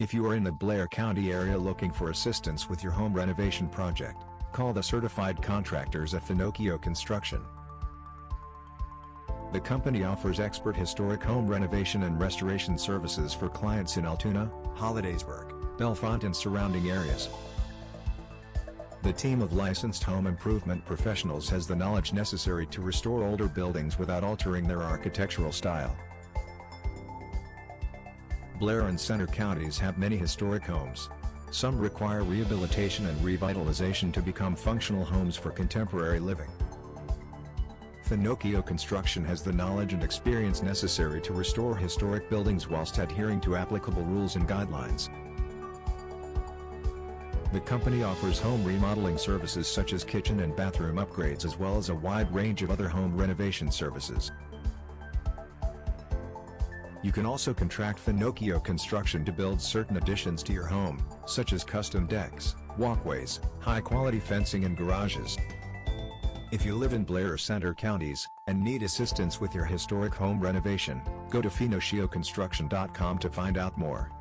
If you are in the Blair County area looking for assistance with your home renovation project, call the certified contractors at Finochio Construction. The company offers expert historic home renovation and restoration services for clients in Altoona, Hollidaysburg, Bellefonte and surrounding areas. The team of licensed home improvement professionals has the knowledge necessary to restore older buildings without altering their architectural style. Blair and Center counties have many historic homes. Some require rehabilitation and revitalization to become functional homes for contemporary living. Finochio Construction has the knowledge and experience necessary to restore historic buildings whilst adhering to applicable rules and guidelines. The company offers home remodeling services such as kitchen and bathroom upgrades as well as a wide range of other home renovation services. You can also contract Finochio Construction to build certain additions to your home, such as custom decks, walkways, high-quality fencing and garages. If you live in Blair or Center counties, and need assistance with your historic home renovation, go to finochioconstruction.com to find out more.